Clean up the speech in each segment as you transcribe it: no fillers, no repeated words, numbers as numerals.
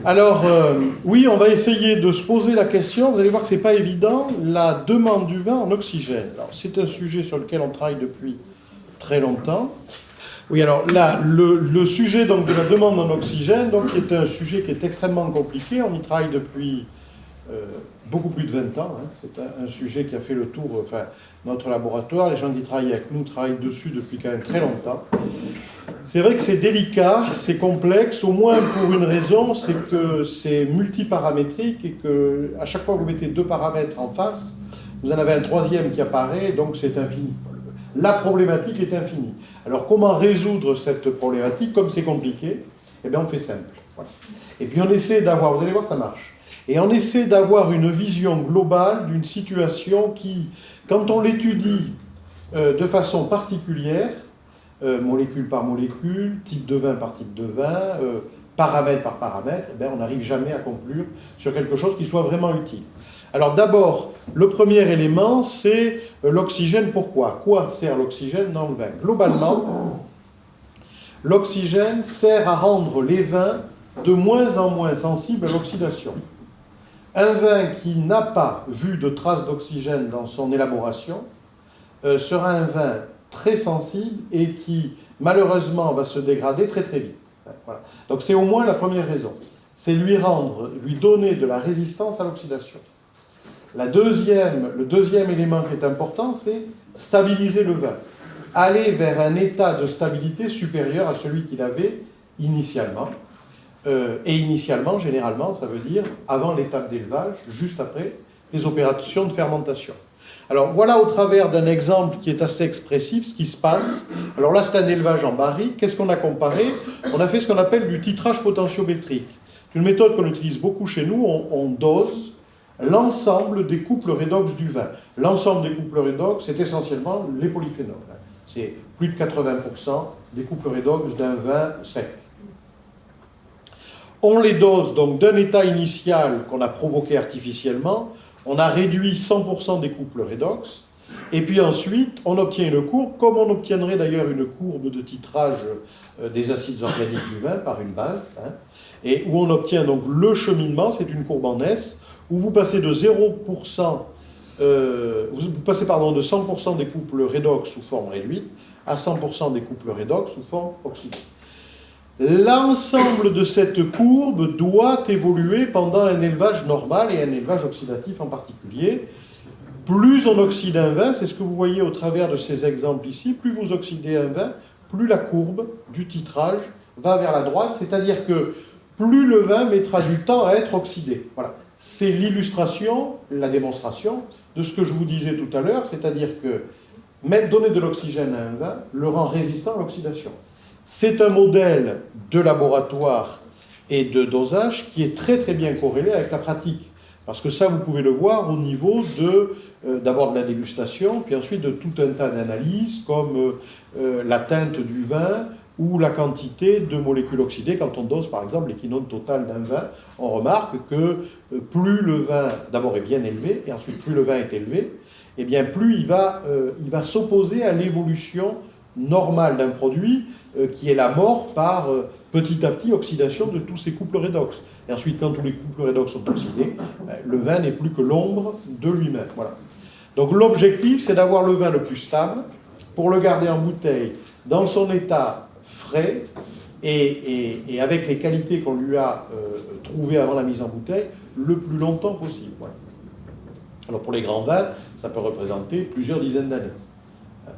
Alors, oui, on va essayer de se poser la question. Vous allez voir que ce n'est pas évident, la demande du vin en oxygène. Alors, c'est un sujet sur lequel on travaille depuis très longtemps. Oui, alors là, le sujet donc, de la demande en oxygène, donc, est un sujet qui est extrêmement compliqué. On y travaille depuis beaucoup plus de 20 ans. Hein. C'est un sujet qui a fait le tour, enfin, notre laboratoire. Les gens qui travaillent avec nous travaillent dessus depuis quand même très longtemps. C'est vrai que c'est délicat, c'est complexe, au moins pour une raison, c'est que c'est multiparamétrique et que à chaque fois que vous mettez deux paramètres en face, vous en avez un troisième qui apparaît, donc c'est infini. La problématique est infinie. Alors comment résoudre cette problématique? Comme c'est compliqué, eh bien on fait simple. Voilà. Et puis on essaie d'avoir, vous allez voir, ça marche. Et on essaie d'avoir une vision globale d'une situation qui, quand on l'étudie de façon particulière, molécule par molécule, type de vin par type de vin, paramètre par paramètre, eh bien, on n'arrive jamais à conclure sur quelque chose qui soit vraiment utile. Alors d'abord, le premier élément, c'est l'oxygène. Pourquoi? Quoi sert l'oxygène dans le vin? Globalement, l'oxygène sert à rendre les vins de moins en moins sensibles à l'oxydation. Un vin qui n'a pas vu de traces d'oxygène dans son élaboration sera un vin très sensible et qui, malheureusement, va se dégrader très très vite. Voilà. Donc c'est au moins la première raison. C'est lui donner de la résistance à l'oxydation. Le deuxième élément qui est important, c'est stabiliser le vin. Aller vers un état de stabilité supérieur à celui qu'il avait initialement. Et initialement, généralement, ça veut dire avant l'étape d'élevage, juste après les opérations de fermentation. Alors voilà au travers d'un exemple qui est assez expressif ce qui se passe. Alors là c'est un élevage en barrique. Qu'est-ce qu'on a comparé? On a fait ce qu'on appelle du titrage potentiométrique. C'est une méthode qu'on utilise beaucoup chez nous. On dose l'ensemble des couples redox du vin. L'ensemble des couples redox, c'est essentiellement les polyphénols. C'est plus de 80% des couples redox d'un vin sec. On les dose donc d'un état initial qu'on a provoqué artificiellement. On a réduit 100% des couples redox, et puis ensuite, on obtient une courbe, comme on obtiendrait d'ailleurs une courbe de titrage des acides organiques du vin par une base, hein, et où on obtient donc le cheminement, c'est une courbe en S, où vous passez de 0%, vous passez de 100% des couples redox sous forme réduite à 100% des couples redox sous forme oxydée. L'ensemble de cette courbe doit évoluer pendant un élevage normal et un élevage oxydatif en particulier. Plus on oxyde un vin, c'est ce que vous voyez au travers de ces exemples ici, plus vous oxydez un vin, plus la courbe du titrage va vers la droite, c'est-à-dire que plus le vin mettra du temps à être oxydé. Voilà. C'est l'illustration, la démonstration de ce que je vous disais tout à l'heure, c'est-à-dire que donner de l'oxygène à un vin le rend résistant à l'oxydation. C'est un modèle de laboratoire et de dosage qui est très très bien corrélé avec la pratique. Parce que ça, vous pouvez le voir au niveau d'abord de la dégustation, puis ensuite de tout un tas d'analyses comme la teinte du vin ou la quantité de molécules oxydées. Quand on dose par exemple l'équinone totale d'un vin, on remarque que plus le vin d'abord est bien élevé, et ensuite plus le vin est élevé, et bien plus il va s'opposer à l'évolution normale d'un produit qui est la mort par petit à petit oxydation de tous ces couples redox. Et ensuite, quand tous les couples redox sont oxydés, le vin n'est plus que l'ombre de lui-même. Voilà. Donc l'objectif, c'est d'avoir le vin le plus stable pour le garder en bouteille dans son état frais et avec les qualités qu'on lui a trouvées avant la mise en bouteille le plus longtemps possible. Voilà. Alors pour les grands vins, ça peut représenter plusieurs dizaines d'années.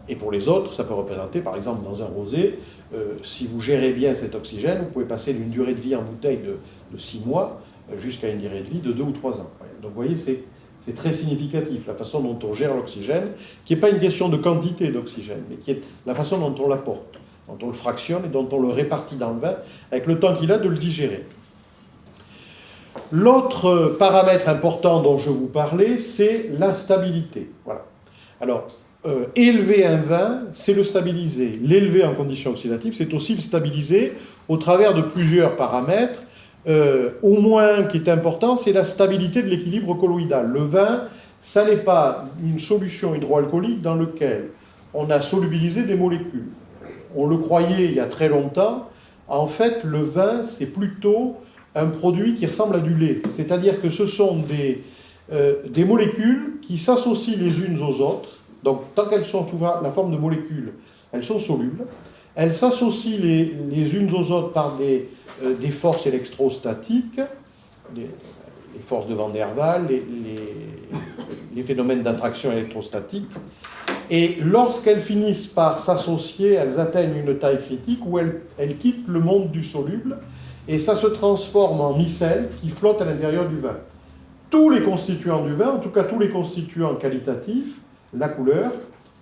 Et pour les autres, ça peut représenter, par exemple, dans un rosé, si vous gérez bien cet oxygène, vous pouvez passer d'une durée de vie en bouteille de 6 mois jusqu'à une durée de vie de 2 ou 3 ans. Donc vous voyez, c'est très significatif, la façon dont on gère l'oxygène, qui n'est pas une question de quantité d'oxygène, mais qui est la façon dont on l'apporte, dont on le fractionne et dont on le répartit dans le vin, avec le temps qu'il a de le digérer. L'autre paramètre important dont je vous parlais, c'est la stabilité. Voilà. Alors, élever un vin, c'est le stabiliser. L'élever en conditions oxydatives, c'est aussi le stabiliser au travers de plusieurs paramètres. Au moins, qui est important, c'est la stabilité de l'équilibre colloïdal. Le vin, ça n'est pas une solution hydroalcoolique dans laquelle on a solubilisé des molécules. On le croyait il y a très longtemps. En fait, le vin, c'est plutôt un produit qui ressemble à du lait. C'est-à-dire que ce sont des molécules qui s'associent les unes aux autres. Donc, tant qu'elles sont sous la forme de molécules, elles sont solubles. Elles s'associent les unes aux autres par des forces électrostatiques, les forces de Van der Waals, les phénomènes d'attraction électrostatique. Et lorsqu'elles finissent par s'associer, elles atteignent une taille critique où elles quittent le monde du soluble et ça se transforme en micelle qui flotte à l'intérieur du vin. Tous les constituants du vin, en tout cas tous les constituants qualitatifs, la couleur,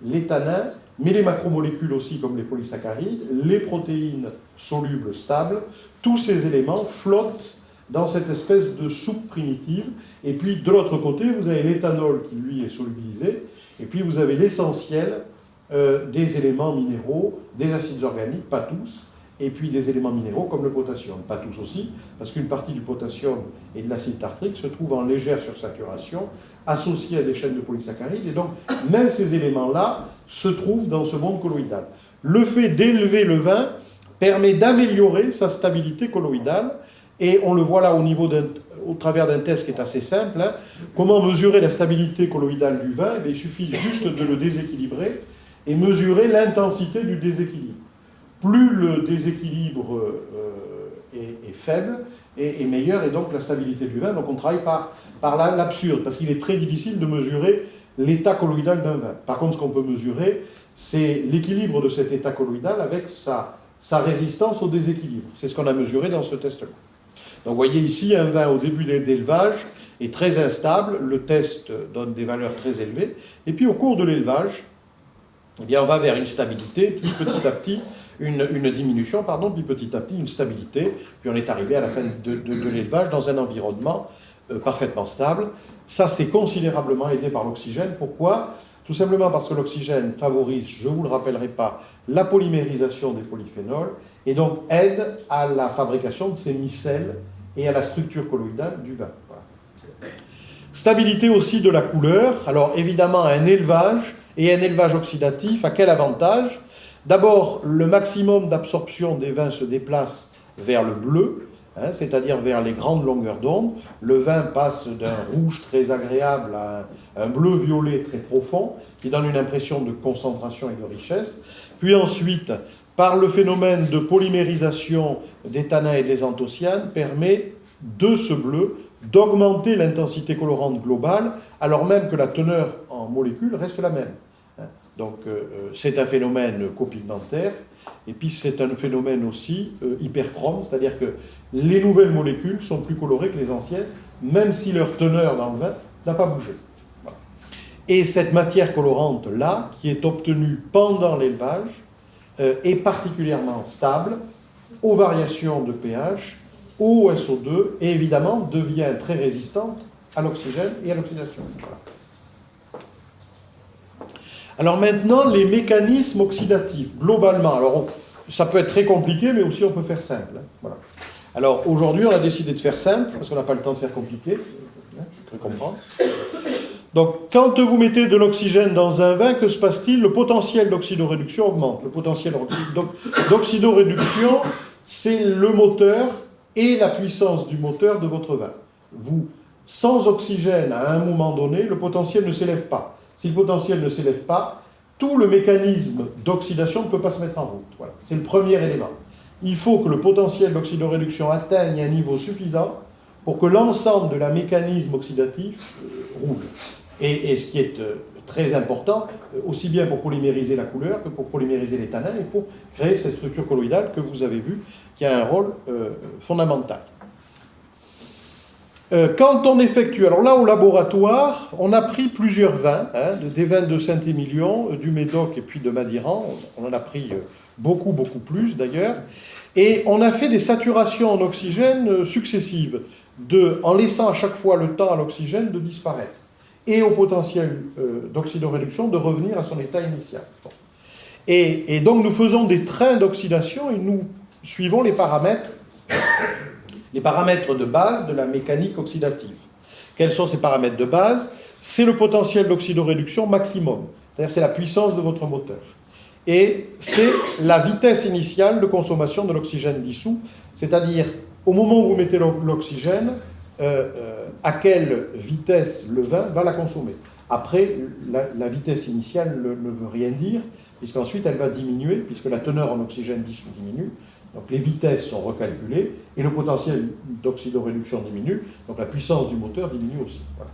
les tanins, mais les macromolécules aussi comme les polysaccharides, les protéines solubles stables, tous ces éléments flottent dans cette espèce de soupe primitive. Et puis de l'autre côté, vous avez l'éthanol qui lui est solubilisé, et puis vous avez l'essentiel des éléments minéraux, des acides organiques, pas tous, et puis des éléments minéraux comme le potassium, pas tous aussi, parce qu'une partie du potassium et de l'acide tartrique se trouve en légère sursaturation, associée à des chaînes de polysaccharides, et donc même ces éléments-là se trouvent dans ce monde colloïdal. Le fait d'élever le vin permet d'améliorer sa stabilité colloïdale, et on le voit là au travers d'un test qui est assez simple. Hein. Comment mesurer la stabilité colloïdale du vin? Il suffit juste de le déséquilibrer et mesurer l'intensité du déséquilibre. Plus le déséquilibre est faible et meilleure est donc la stabilité du vin. Donc on travaille par l'absurde, parce qu'il est très difficile de mesurer l'état colloïdal d'un vin. Par contre, ce qu'on peut mesurer, c'est l'équilibre de cet état colloïdal avec sa résistance au déséquilibre. C'est ce qu'on a mesuré dans ce test-là. Donc vous voyez ici, un vin au début d'élevage est très instable, le test donne des valeurs très élevées, et puis au cours de l'élevage, eh bien, on va vers une stabilité, puis petit à petit, une diminution, puis petit à petit une stabilité, puis on est arrivé à la fin de l'élevage dans un environnement parfaitement stable. Ça, c'est considérablement aidé par l'oxygène. Pourquoi? Tout simplement parce que l'oxygène favorise, je ne vous le rappellerai pas, la polymérisation des polyphénols, et donc aide à la fabrication de ces micelles et à la structure colloïdale du vin. Voilà. Stabilité aussi de la couleur. Alors évidemment, un élevage et un élevage oxydatif, à quel avantage? D'abord, le maximum d'absorption des vins se déplace vers le bleu, hein, c'est-à-dire vers les grandes longueurs d'onde. Le vin passe d'un rouge très agréable à un bleu-violet très profond, qui donne une impression de concentration et de richesse. Puis ensuite, par le phénomène de polymérisation des tanins et des anthocyanes, permet de ce bleu d'augmenter l'intensité colorante globale, alors même que la teneur en molécules reste la même. Donc c'est un phénomène copigmentaire, et puis c'est un phénomène aussi hyperchrome, c'est-à-dire que les nouvelles molécules sont plus colorées que les anciennes, même si leur teneur dans le vin n'a pas bougé. Voilà. Et cette matière colorante-là, qui est obtenue pendant l'élevage, est particulièrement stable aux variations de pH, au SO2, et évidemment devient très résistante à l'oxygène et à l'oxydation. Voilà. Alors maintenant, les mécanismes oxydatifs, globalement, alors ça peut être très compliqué, mais aussi on peut faire simple. Hein, voilà. Alors aujourd'hui, on a décidé de faire simple, parce qu'on n'a pas le temps de faire compliqué, je peux comprendre. Donc, quand vous mettez de l'oxygène dans un vin, que se passe-t-il? Le potentiel d'oxydoréduction augmente. Le potentiel d'oxydoréduction, c'est le moteur et la puissance du moteur de votre vin. Sans oxygène, à un moment donné, le potentiel ne s'élève pas. Si le potentiel ne s'élève pas, tout le mécanisme d'oxydation ne peut pas se mettre en route. Voilà. C'est le premier élément. Il faut que le potentiel d'oxydoréduction atteigne un niveau suffisant pour que l'ensemble de la mécanisme oxydatif roule. Et ce qui est très important, aussi bien pour polymériser la couleur que pour polymériser les tanins et pour créer cette structure colloïdale que vous avez vue, qui a un rôle fondamental. Quand on effectue, alors là au laboratoire, on a pris plusieurs vins, hein, des vins de Saint-Émilion, du Médoc et puis de Madiran, on en a pris beaucoup plus d'ailleurs, et on a fait des saturations en oxygène successives, en laissant à chaque fois le temps à l'oxygène de disparaître, et au potentiel d'oxydoréduction de revenir à son état initial. Bon. Et donc nous faisons des trains d'oxydation et nous suivons les paramètres de base de la mécanique oxydative. Quels sont ces paramètres de base? C'est le potentiel d'oxydoréduction maximum, c'est-à-dire c'est la puissance de votre moteur. Et c'est la vitesse initiale de consommation de l'oxygène dissous, c'est-à-dire au moment où vous mettez l'oxygène, à quelle vitesse le vin va la consommer. Après, la vitesse initiale ne veut rien dire, puisqu'ensuite elle va diminuer, puisque la teneur en oxygène dissous diminue. Donc les vitesses sont recalculées, et le potentiel d'oxydoréduction diminue, donc la puissance du moteur diminue aussi. Voilà.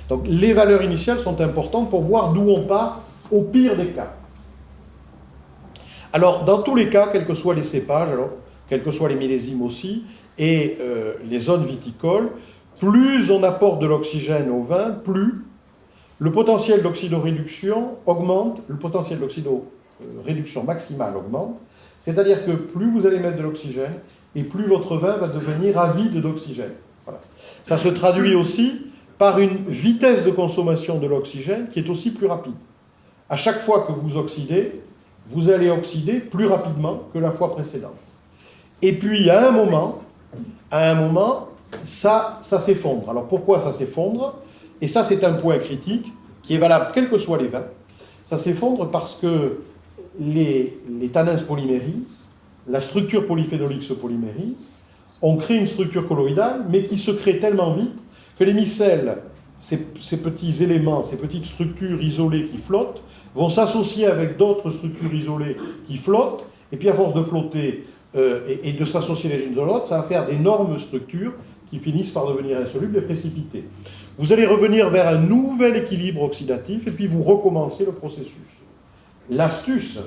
Donc les valeurs initiales sont importantes pour voir d'où on part au pire des cas. Alors dans tous les cas, quels que soient les cépages, quels que soient les millésimes aussi, et les zones viticoles, plus on apporte de l'oxygène au vin, plus le potentiel d'oxydoréduction augmente, le potentiel d'oxydoréduction maximale augmente, c'est-à-dire que plus vous allez mettre de l'oxygène, et plus votre vin va devenir avide d'oxygène. Voilà. Ça se traduit aussi par une vitesse de consommation de l'oxygène qui est aussi plus rapide. À chaque fois que vous oxydez, vous allez oxyder plus rapidement que la fois précédente. Et puis, à un moment, ça s'effondre. Alors, pourquoi ça s'effondre? Et ça, c'est un point critique qui est valable quels que soient les vins. Ça s'effondre parce que les tanins se polymérisent, la structure polyphénolique se polymérise, on crée une structure colloïdale, mais qui se crée tellement vite que les micelles, ces petits éléments, ces petites structures isolées qui flottent, vont s'associer avec d'autres structures isolées qui flottent, et puis à force de flotter et de s'associer les unes aux autres, ça va faire d'énormes structures qui finissent par devenir insolubles et précipitées. Vous allez revenir vers un nouvel équilibre oxydatif, et puis vous recommencez le processus. L'astuce,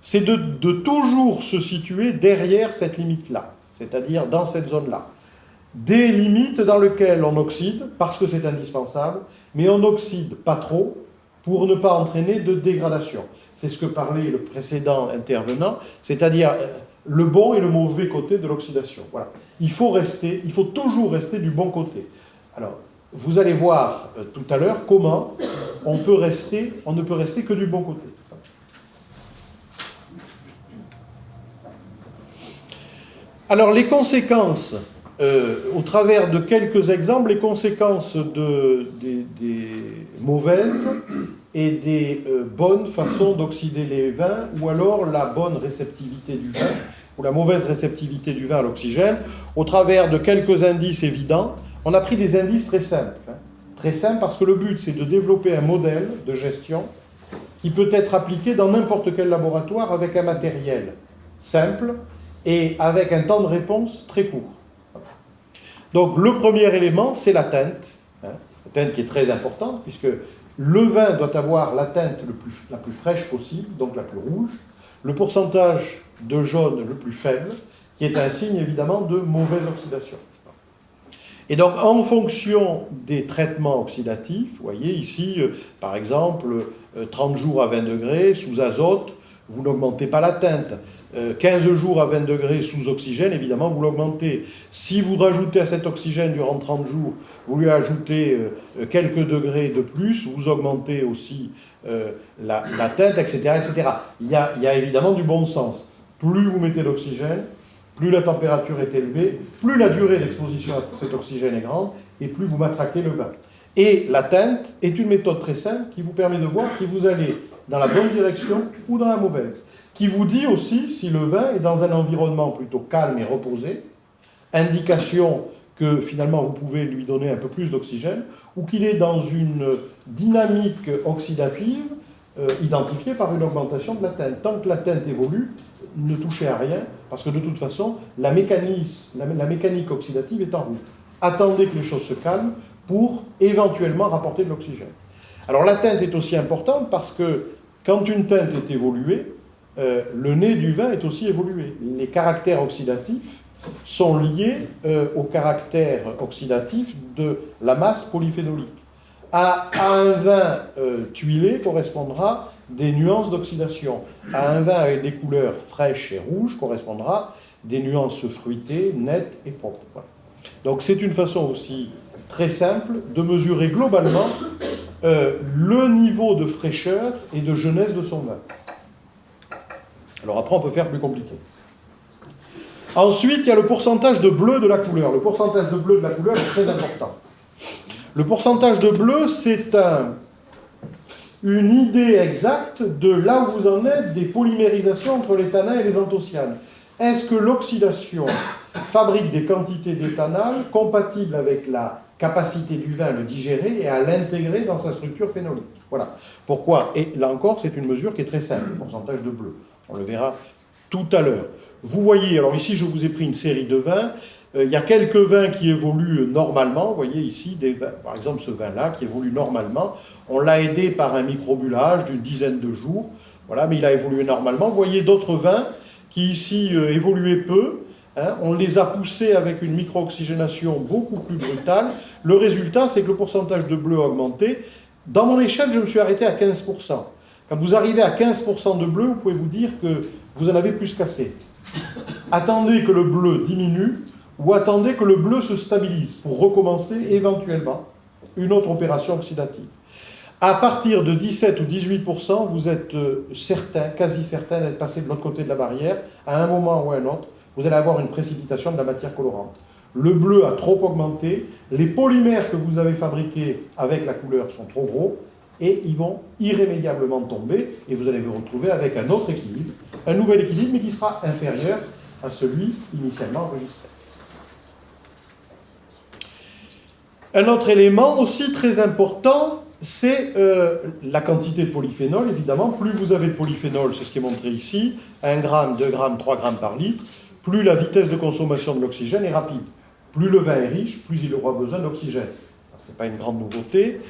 c'est de toujours se situer derrière cette limite-là, c'est-à-dire dans cette zone-là. Des limites dans lesquelles on oxyde, parce que c'est indispensable, mais on n'oxyde pas trop pour ne pas entraîner de dégradation. C'est ce que parlait le précédent intervenant, c'est-à-dire le bon et le mauvais côté de l'oxydation. Voilà. Il faut toujours rester du bon côté. Alors, vous allez voir tout à l'heure comment on ne peut rester que du bon côté. Alors, les conséquences, au travers de quelques exemples, les conséquences des mauvaises et des bonnes façons d'oxyder les vins, ou alors la bonne réceptivité du vin, ou la mauvaise réceptivité du vin à l'oxygène, au travers de quelques indices évidents. On a pris des indices très simples. Très simples parce que le but, c'est de développer un modèle de gestion qui peut être appliqué dans n'importe quel laboratoire avec un matériel simple et avec un temps de réponse très court. Donc le premier élément, c'est la teinte. La teinte qui est très importante, puisque le vin doit avoir la teinte la plus fraîche possible, donc la plus rouge, le pourcentage de jaune le plus faible, qui est un signe évidemment de mauvaise oxydation. Et donc en fonction des traitements oxydatifs, vous voyez ici, par exemple, 30 jours à 20 degrés sous azote, vous n'augmentez pas la teinte. 15 jours à 20 degrés sous oxygène, évidemment, vous l'augmentez. Si vous rajoutez à cet oxygène durant 30 jours, vous lui ajoutez quelques degrés de plus, vous augmentez aussi la teinte, etc., etc. Il y a évidemment du bon sens. Plus vous mettez d'oxygène, plus la température est élevée, plus la durée d'exposition à cet oxygène est grande, et plus vous matraquez le vin. Et la teinte est une méthode très simple qui vous permet de voir si vous allez dans la bonne direction ou dans la mauvaise, qui vous dit aussi si le vin est dans un environnement plutôt calme et reposé, indication que finalement vous pouvez lui donner un peu plus d'oxygène, ou qu'il est dans une dynamique oxydative identifiée par une augmentation de la teinte. Tant que la teinte évolue, ne touchez à rien, parce que de toute façon, la mécanique oxydative est en route. Attendez que les choses se calment pour éventuellement rapporter de l'oxygène. Alors la teinte est aussi importante parce que quand une teinte est évoluée, le nez du vin est aussi évolué. Les caractères oxydatifs sont liés au caractère oxydatif de la masse polyphénolique. À un vin tuilé correspondra des nuances d'oxydation. À un vin avec des couleurs fraîches et rouges correspondra des nuances fruitées, nettes et propres. Voilà. Donc c'est une façon aussi très simple de mesurer globalement le niveau de fraîcheur et de jeunesse de son vin. Alors après, on peut faire plus compliqué. Ensuite, il y a le pourcentage de bleu de la couleur. Le pourcentage de bleu de la couleur est très important. Le pourcentage de bleu, c'est une idée exacte de là où vous en êtes des polymérisations entre les tanins et les anthocyanes. Est-ce que l'oxydation fabrique des quantités d'éthanol compatibles avec la capacité du vin à le digérer et à l'intégrer dans sa structure phénolique. Voilà. Pourquoi? Et là encore, c'est une mesure qui est très simple, le pourcentage de bleu. On le verra tout à l'heure. Vous voyez, alors ici, je vous ai pris une série de vins. Il y a quelques vins qui évoluent normalement. Vous voyez ici, par exemple, ce vin-là qui évolue normalement. On l'a aidé par un microbulage d'une dizaine de jours. Voilà, mais il a évolué normalement. Vous voyez d'autres vins qui ici évoluaient peu. Hein, on les a poussés avec une micro-oxygénation beaucoup plus brutale. Le résultat, c'est que le pourcentage de bleu a augmenté. Dans mon échelle, je me suis arrêté à 15%. Quand vous arrivez à 15% de bleu, vous pouvez vous dire que vous en avez plus qu'assez. Attendez que le bleu diminue ou attendez que le bleu se stabilise pour recommencer éventuellement une autre opération oxydative. À partir de 17 ou 18%, vous êtes certain, quasi certain d'être passé de l'autre côté de la barrière. À un moment ou à un autre, vous allez avoir une précipitation de la matière colorante. Le bleu a trop augmenté, les polymères que vous avez fabriqués avec la couleur sont trop gros, et ils vont irrémédiablement tomber, et vous allez vous retrouver avec un autre équilibre, un nouvel équilibre, mais qui sera inférieur à celui initialement enregistré. Un autre élément aussi très important, c'est la quantité de polyphénol, évidemment. Plus vous avez de polyphénol, c'est ce qui est montré ici, 1 gramme, 2 grammes, 3 grammes par litre, plus la vitesse de consommation de l'oxygène est rapide. Plus le vin est riche, plus il aura besoin d'oxygène. Ce n'est pas une grande nouveauté.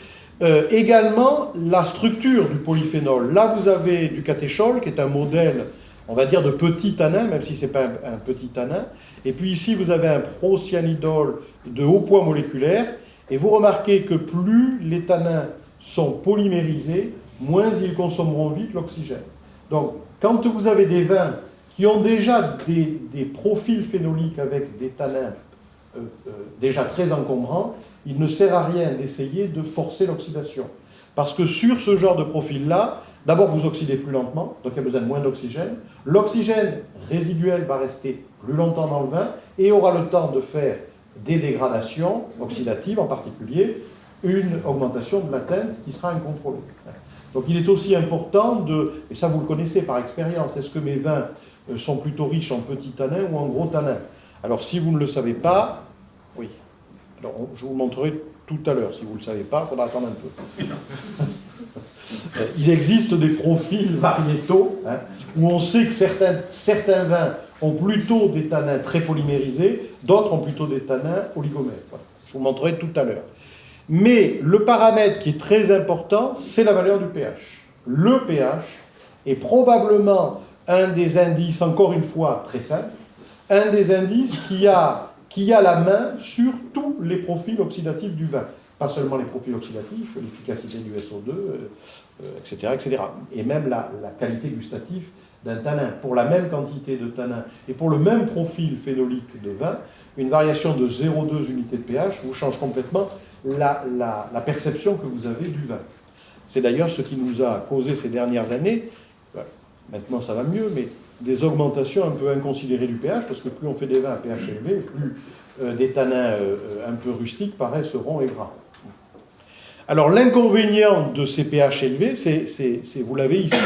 Également, la structure du polyphénol. Là, vous avez du catéchol, qui est un modèle, on va dire, de petit tanin, même si ce n'est pas un petit tanin. Et puis ici, vous avez un procyanidol de haut poids moléculaire. Et vous remarquez que plus les tanins sont polymérisés, moins ils consommeront vite l'oxygène. Donc, quand vous avez des vins qui ont déjà des profils phénoliques avec des tanins déjà très encombrants, il ne sert à rien d'essayer de forcer l'oxydation. Parce que sur ce genre de profil-là, d'abord vous oxydez plus lentement, donc il y a besoin de moins d'oxygène. L'oxygène résiduel va rester plus longtemps dans le vin et aura le temps de faire des dégradations oxydatives, en particulier une augmentation de l'atteinte qui sera incontrôlée. Donc il est aussi important et ça vous le connaissez par expérience, est-ce que mes vins sont plutôt riches en petits tanins ou en gros tanins? Alors si vous ne le savez pas, oui. Alors je vous montrerai tout à l'heure. Si vous ne le savez pas, il faudra attendre un peu. Il existe des profils variétaux où on sait que certains vins ont plutôt des tanins très polymérisés, d'autres ont plutôt des tanins oligomères. Voilà. Je vous montrerai tout à l'heure. Mais le paramètre qui est très important, c'est la valeur du pH. Le pH est probablement un des indices, encore une fois très simple, un des indices qui a la main sur tous les profils oxydatifs du vin. Pas seulement les profils oxydatifs, l'efficacité du SO2, etc., etc. Et même la qualité gustative d'un tanin. Pour la même quantité de tanin et pour le même profil phénolique de vin, une variation de 0,2 unités de pH vous change complètement la perception que vous avez du vin. C'est d'ailleurs ce qui nous a causé ces dernières années, maintenant ça va mieux, mais des augmentations un peu inconsidérées du pH, parce que plus on fait des vins à pH élevé, plus des tanins un peu rustiques paraissent ronds et gras. Alors l'inconvénient de ces pH élevés, c'est vous l'avez ici.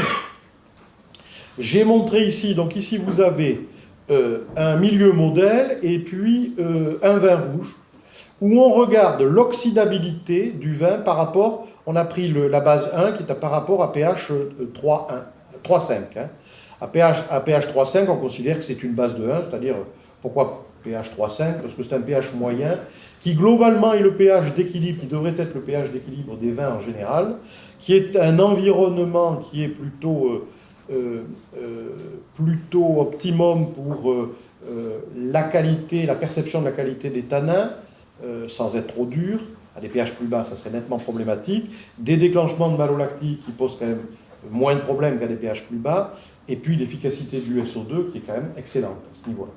J'ai montré ici, donc ici vous avez un milieu modèle et puis un vin rouge, où on regarde l'oxydabilité du vin par rapport, on a pris la base 1 qui est par rapport à pH 3,5. Hein. À pH 3,5, on considère que c'est une base de 1, c'est-à-dire, pourquoi pH 3,5? Parce que c'est un pH moyen, qui globalement est le pH d'équilibre, qui devrait être le pH d'équilibre des vins en général, qui est un environnement qui est plutôt optimum pour la qualité, la perception de la qualité des tanins, sans être trop dur. À des pH plus bas, ça serait nettement problématique. Des déclenchements de malolactique qui posent quand même moins de problèmes qu'à des pH plus bas. Et puis l'efficacité du SO2 qui est quand même excellente à ce niveau-là.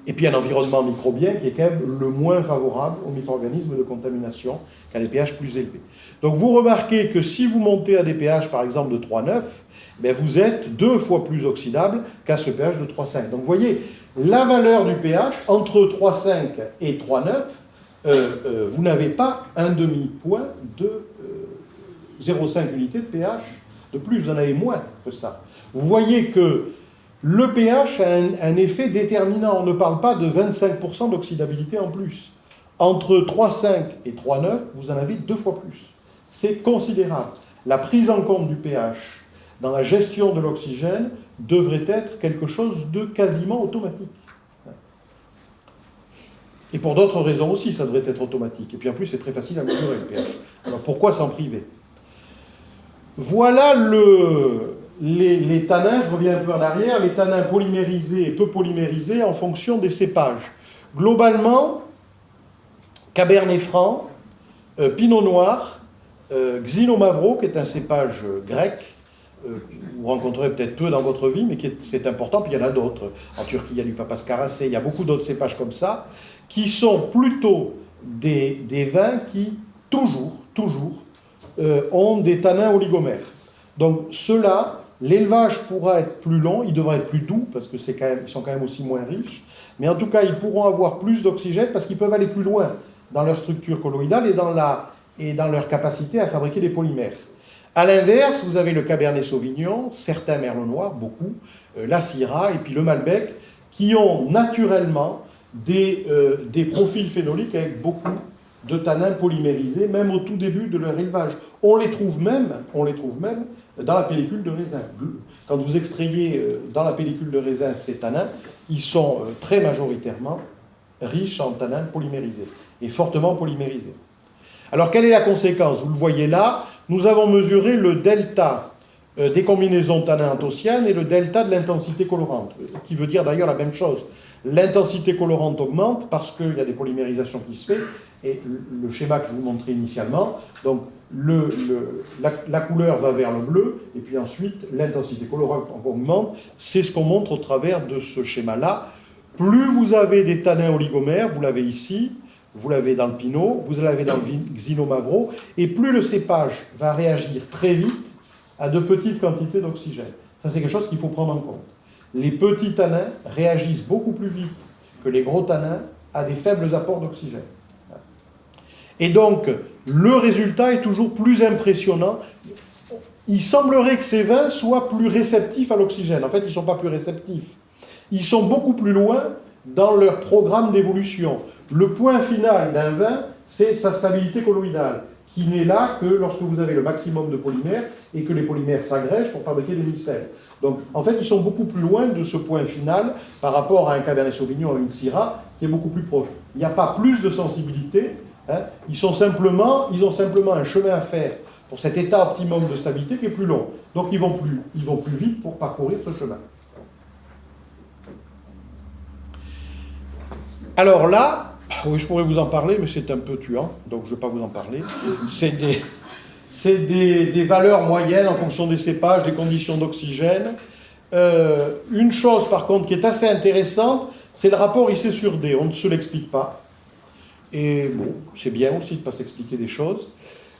Et puis un environnement microbien qui est quand même le moins favorable aux micro-organismes de contamination qu'à des pH plus élevés. Donc vous remarquez que si vous montez à des pH par exemple de 3,9, ben vous êtes 2 fois plus oxydable qu'à ce pH de 3,5. Donc vous voyez, la valeur du pH entre 3,5 et 3,9, vous n'avez pas un demi-point de 0,5 unité de pH de plus, vous en avez moins que ça. Vous voyez que Le pH a un effet déterminant. On ne parle pas de 25% d'oxydabilité en plus. Entre 3,5 et 3,9, vous en avez 2 fois plus. C'est considérable. La prise en compte du pH dans la gestion de l'oxygène devrait être quelque chose de quasiment automatique. Et pour d'autres raisons aussi, ça devrait être automatique. Et puis en plus, c'est très facile à mesurer le pH. Alors pourquoi s'en priver? Voilà les tanins, je reviens un peu en arrière, les tanins polymérisés et peu polymérisés en fonction des cépages. Globalement, Cabernet Franc, Pinot Noir, Xinomavro, qui est un cépage grec, vous rencontrerez peut-être peu dans votre vie, mais c'est important, puis il y en a d'autres. En Turquie, il y a du Papas Karasé, il y a beaucoup d'autres cépages comme ça, qui sont plutôt des vins qui, toujours, ont des tanins oligomères. Donc ceux-là, l'élevage pourra être plus long, il devra être plus doux, parce que ils sont quand même aussi moins riches, mais en tout cas, ils pourront avoir plus d'oxygène, parce qu'ils peuvent aller plus loin dans leur structure colloïdale et dans leur capacité à fabriquer des polymères. A l'inverse, vous avez le Cabernet Sauvignon, certains Merlot Noirs, beaucoup, la Syrah et puis le Malbec, qui ont naturellement des profils phénoliques avec beaucoup de tanins polymérisés, même au tout début de leur élevage. On les trouve même dans la pellicule de raisin. Quand vous extrayez dans la pellicule de raisin ces tanins, ils sont très majoritairement riches en tanins polymérisés et fortement polymérisés. Alors, quelle est la conséquence? Vous le voyez là, nous avons mesuré le delta des combinaisons tannin-anthocyanes et le delta de l'intensité colorante, qui veut dire d'ailleurs la même chose. L'intensité colorante augmente parce qu'il y a des polymérisations qui se font, et le schéma que je vous montrais initialement, donc la couleur va vers le bleu, et puis ensuite l'intensité colorante augmente. C'est ce qu'on montre au travers de ce schéma-là. Plus vous avez des tanins oligomères, vous l'avez ici, vous l'avez dans le Pinot, vous l'avez dans le Xinomavro, et plus le cépage va réagir très vite à de petites quantités d'oxygène. Ça, c'est quelque chose qu'il faut prendre en compte. Les petits tanins réagissent beaucoup plus vite que les gros tanins à des faibles apports d'oxygène. Et donc, le résultat est toujours plus impressionnant. Il semblerait que ces vins soient plus réceptifs à l'oxygène. En fait, ils ne sont pas plus réceptifs. Ils sont beaucoup plus loin dans leur programme d'évolution. Le point final d'un vin, c'est sa stabilité colloïdale, qui n'est là que lorsque vous avez le maximum de polymères et que les polymères s'agrègent pour fabriquer des micelles. Donc, en fait, ils sont beaucoup plus loin de ce point final par rapport à un Cabernet Sauvignon ou une Syrah qui est beaucoup plus proche. Il n'y a pas plus de sensibilité, hein. Ils ont simplement un chemin à faire pour cet état optimum de stabilité qui est plus long. Donc, ils vont plus vite pour parcourir ce chemin. Alors là, oui, je pourrais vous en parler, mais c'est un peu tuant, donc je ne vais pas vous en parler. C'est des valeurs moyennes en fonction des cépages, des conditions d'oxygène. Une chose, par contre, qui est assez intéressante, c'est le rapport IC sur D. On ne se l'explique pas. Et bon, c'est bien aussi de ne pas s'expliquer des choses.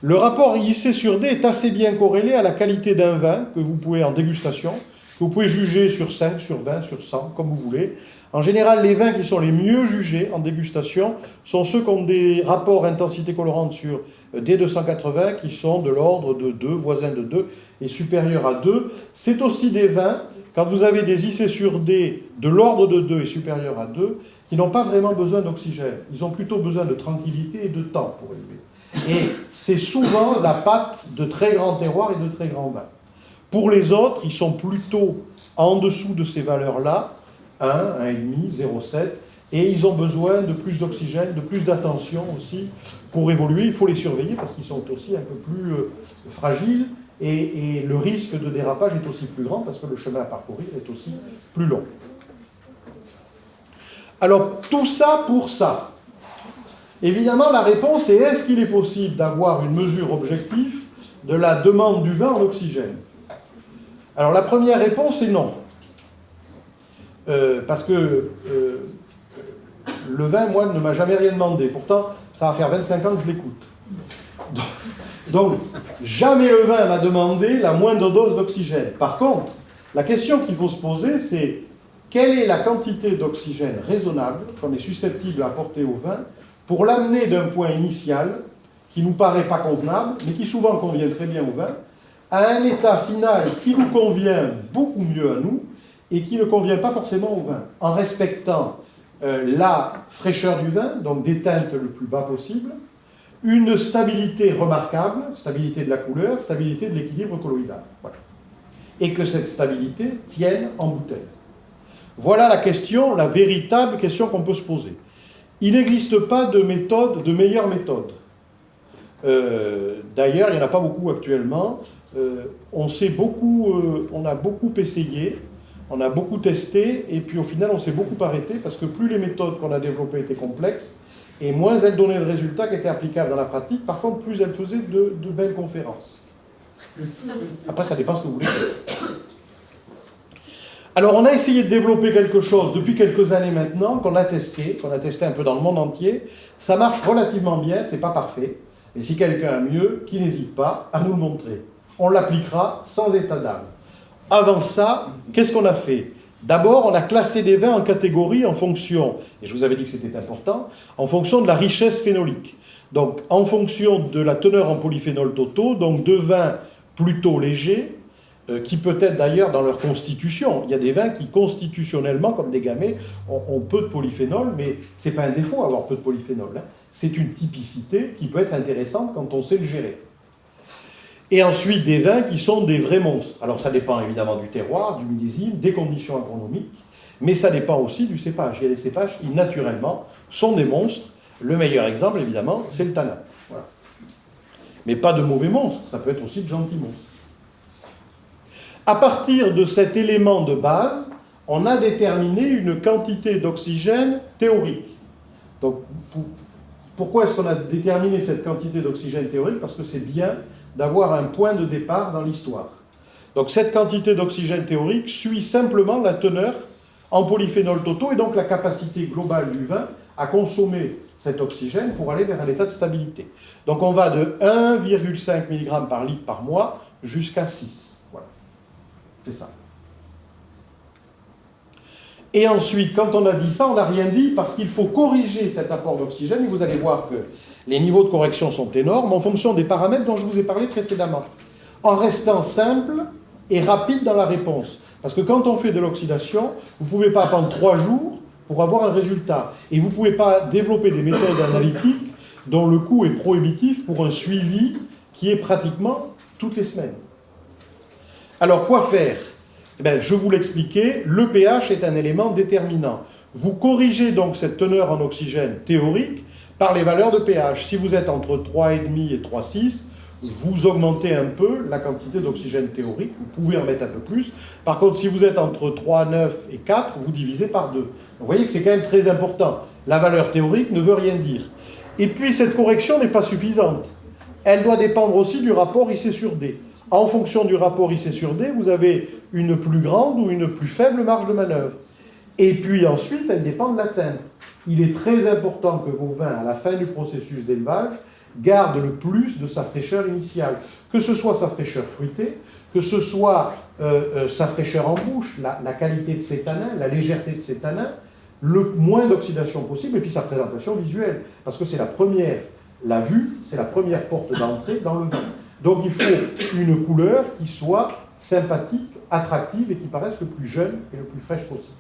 Le rapport IC sur D est assez bien corrélé à la qualité d'un vin que vous pouvez, en dégustation, que vous pouvez juger sur 5, sur 20, sur 100, comme vous voulez. En général, les vins qui sont les mieux jugés en dégustation sont ceux qui ont des rapports intensité colorante sur D280 qui sont de l'ordre de 2, voisins de 2 et supérieurs à 2. C'est aussi des vins, quand vous avez des IC sur D de l'ordre de 2 et supérieurs à 2, qui n'ont pas vraiment besoin d'oxygène. Ils ont plutôt besoin de tranquillité et de temps pour élever. Et c'est souvent la patte de très grands terroirs et de très grands vins. Pour les autres, ils sont plutôt en dessous de ces valeurs-là, 1, 1,5, 0,7, et ils ont besoin de plus d'oxygène, de plus d'attention aussi pour évoluer. Il faut les surveiller parce qu'ils sont aussi un peu plus fragiles et le risque de dérapage est aussi plus grand parce que le chemin à parcourir est aussi plus long. Alors, tout ça pour ça. Évidemment, la réponse est: est-ce qu'il est possible d'avoir une mesure objective de la demande du vin en oxygène? Alors, la première réponse est non. Parce que le vin, moi, ne m'a jamais rien demandé. Pourtant, ça va faire 25 ans que je l'écoute. Donc, jamais le vin m'a demandé la moindre dose d'oxygène. Par contre, la question qu'il faut se poser, c'est quelle est la quantité d'oxygène raisonnable qu'on est susceptible d'apporter au vin pour l'amener d'un point initial qui ne nous paraît pas convenable, mais qui souvent convient très bien au vin, à un état final qui nous convient beaucoup mieux à nous, et qui ne convient pas forcément au vin, en respectant la fraîcheur du vin, donc des teintes le plus bas possible, une stabilité remarquable, stabilité de la couleur, stabilité de l'équilibre colloïdal. Voilà. Et que cette stabilité tienne en bouteille. Voilà la question, la véritable question qu'on peut se poser. Il n'existe pas de méthode, de meilleure méthode. D'ailleurs, il n'y en a pas beaucoup actuellement. On a beaucoup essayé, on a beaucoup testé, et puis au final, on s'est beaucoup arrêté, parce que plus les méthodes qu'on a développées étaient complexes, et moins elles donnaient le résultat qui était applicable dans la pratique. Par contre, plus elles faisaient de belles conférences. Après, ça dépend ce que vous voulez faire. Alors, on a essayé de développer quelque chose depuis quelques années maintenant, qu'on a testé un peu dans le monde entier. Ça marche relativement bien, c'est pas parfait. Et si quelqu'un a mieux, qu'il n'hésite pas à nous le montrer. On l'appliquera sans état d'âme. Avant ça, qu'est-ce qu'on a fait ? D'abord, on a classé des vins en catégories en fonction, et je vous avais dit que c'était important, en fonction de la richesse phénolique. Donc, en fonction de la teneur en polyphénols totaux, donc de vins plutôt légers, qui peut être d'ailleurs dans leur constitution. Il y a des vins qui constitutionnellement, comme des gamay, ont peu de polyphénol, mais ce n'est pas un défaut avoir peu de polyphénol. Hein. C'est une typicité qui peut être intéressante quand on sait le gérer. Et ensuite des vins qui sont des vrais monstres. Alors ça dépend évidemment du terroir, du millésime, des conditions agronomiques, mais ça dépend aussi du cépage. Il y a des cépages qui naturellement sont des monstres. Le meilleur exemple évidemment, c'est le tanin. Voilà. Mais pas de mauvais monstres, ça peut être aussi de gentils monstres. À partir de cet élément de base, on a déterminé une quantité d'oxygène théorique. Donc, pourquoi est-ce qu'on a déterminé cette quantité d'oxygène théorique ? Parce que c'est bien d'avoir un point de départ dans l'histoire. Donc, cette quantité d'oxygène théorique suit simplement la teneur en polyphénols totaux et donc la capacité globale du vin à consommer cet oxygène pour aller vers un état de stabilité. Donc, on va de 1,5 mg par litre par mois jusqu'à 6. Voilà. C'est ça. Et ensuite, quand on a dit ça, on n'a rien dit parce qu'il faut corriger cet apport d'oxygène et vous allez voir que les niveaux de correction sont énormes en fonction des paramètres dont je vous ai parlé précédemment, en restant simple et rapide dans la réponse. Parce que quand on fait de l'oxydation, vous ne pouvez pas attendre 3 jours pour avoir un résultat. Et vous ne pouvez pas développer des méthodes analytiques dont le coût est prohibitif pour un suivi qui est pratiquement toutes les semaines. Alors, quoi faire ? Eh bien, je vous l'expliquais, le pH est un élément déterminant. Vous corrigez donc cette teneur en oxygène théorique par les valeurs de pH. Si vous êtes entre 3,5 et 3,6, vous augmentez un peu la quantité d'oxygène théorique, vous pouvez en mettre un peu plus. Par contre, si vous êtes entre 3,9 et 4, vous divisez par 2. Donc, vous voyez que c'est quand même très important. La valeur théorique ne veut rien dire. Et puis, cette correction n'est pas suffisante. Elle doit dépendre aussi du rapport IC sur D. En fonction du rapport IC sur D, vous avez une plus grande ou une plus faible marge de manœuvre. Et puis ensuite, elle dépend de la teinte. Il est très important que vos vins, à la fin du processus d'élevage, gardent le plus de sa fraîcheur initiale. Que ce soit sa fraîcheur fruitée, que ce soit sa fraîcheur en bouche, la qualité de ses tanins, la légèreté de ses tanins, le moins d'oxydation possible, et puis sa présentation visuelle. Parce que c'est la vue, c'est la première porte d'entrée dans le vin. Donc il faut une couleur qui soit sympathique, attractive et qui paraisse le plus jeune et le plus fraîche possible.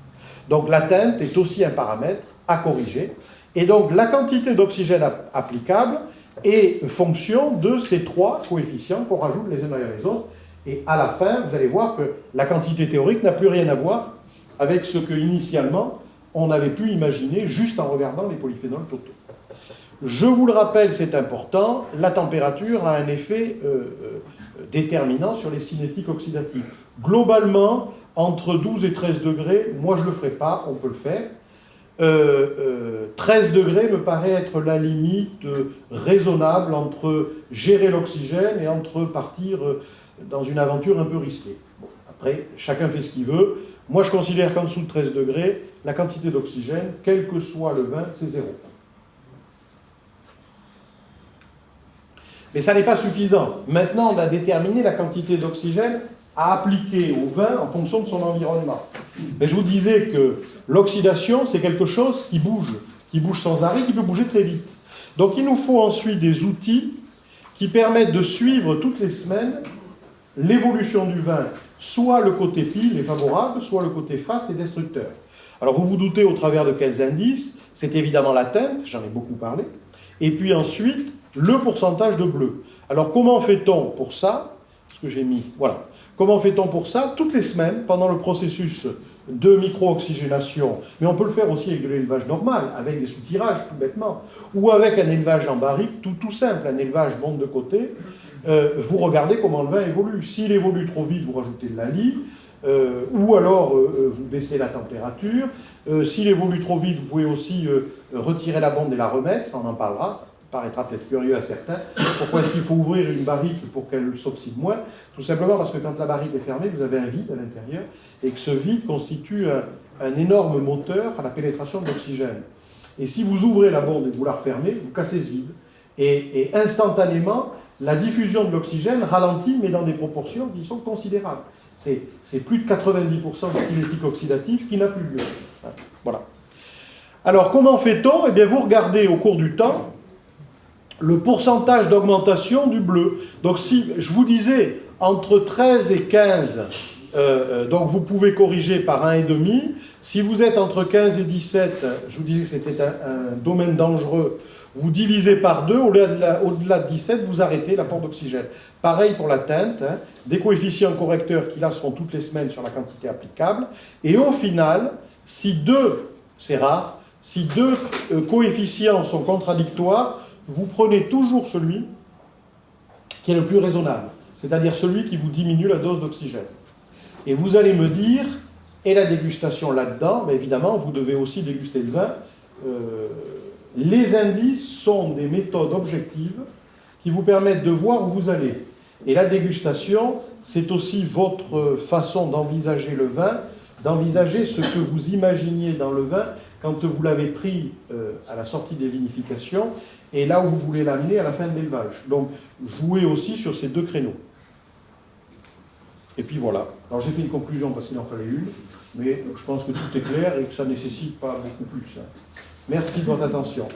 Donc la teinte est aussi un paramètre à corriger. Et donc la quantité d'oxygène applicable est fonction de ces 3 coefficients qu'on rajoute les uns derrière les autres. Et à la fin, vous allez voir que la quantité théorique n'a plus rien à voir avec ce que initialement on avait pu imaginer juste en regardant les polyphénols totaux. Je vous le rappelle, c'est important, la température a un effet déterminant sur les cinétiques oxydatives. Globalement, entre 12 et 13 degrés, moi je ne le ferai pas, on peut le faire. 13 degrés me paraît être la limite raisonnable entre gérer l'oxygène et entre partir dans une aventure un peu risquée. Bon, après, chacun fait ce qu'il veut. Moi je considère qu'en dessous de 13 degrés, la quantité d'oxygène, quel que soit le vin, c'est 0. Mais ça n'est pas suffisant. Maintenant, on a déterminé la quantité d'oxygène à appliquer au vin en fonction de son environnement. Mais je vous disais que l'oxydation, c'est quelque chose qui bouge sans arrêt, qui peut bouger très vite. Donc il nous faut ensuite des outils qui permettent de suivre toutes les semaines l'évolution du vin soit le côté pile est favorable, soit le côté face est destructeur. Alors vous vous doutez au travers de quels indices? C'est évidemment la teinte, j'en ai beaucoup parlé, et puis ensuite le pourcentage de bleu. Alors comment fait-on pour ça? Ce que j'ai mis, voilà. Comment fait-on pour ça? Toutes les semaines, pendant le processus de micro-oxygénation, mais on peut le faire aussi avec de l'élevage normal, avec des soutirages, tout bêtement, ou avec un élevage en barrique, tout simple, un élevage monte de côté, vous regardez comment le vin évolue. S'il évolue trop vite, vous rajoutez de la lie, ou alors vous baissez la température. S'il évolue trop vite, vous pouvez aussi retirer la bonde et la remettre, ça on en parlera, ça paraîtra peut-être curieux à certains. Pourquoi est-ce qu'il faut ouvrir une barrique pour qu'elle s'oxyde moins? Tout simplement parce que quand la barrique est fermée, vous avez un vide à l'intérieur, et que ce vide constitue un énorme moteur à la pénétration de l'oxygène. Et si vous ouvrez la bonde et que vous la refermez, vous cassez ce vide. Et instantanément, la diffusion de l'oxygène ralentit, mais dans des proportions qui sont considérables. C'est plus de 90% de cinétique oxydative qui n'a plus lieu. Voilà. Alors, comment fait-on? Eh bien, vous regardez au cours du temps le pourcentage d'augmentation du bleu. Donc, si je vous disais entre 13 et 15, donc vous pouvez corriger par 1,5. Si vous êtes entre 15 et 17, je vous disais que c'était un domaine dangereux, vous divisez par 2, au-delà de 17, vous arrêtez l'apport d'oxygène. Pareil pour la teinte, hein, des coefficients correcteurs qui là se font toutes les semaines sur la quantité applicable, et au final, si deux, c'est rare, si deux coefficients sont contradictoires, vous prenez toujours celui qui est le plus raisonnable, c'est-à-dire celui qui vous diminue la dose d'oxygène. Et vous allez me dire, et la dégustation là-dedans, mais évidemment, vous devez aussi déguster le vin. Les indices sont des méthodes objectives qui vous permettent de voir où vous allez. Et la dégustation, c'est aussi votre façon d'envisager le vin, d'envisager ce que vous imaginiez dans le vin quand vous l'avez pris à la sortie des vinifications et là où vous voulez l'amener à la fin de l'élevage. Donc, jouez aussi sur ces deux créneaux. Et puis voilà. Alors j'ai fait une conclusion parce qu'il en fallait une, mais je pense que tout est clair et que ça ne nécessite pas beaucoup plus. Merci de votre attention.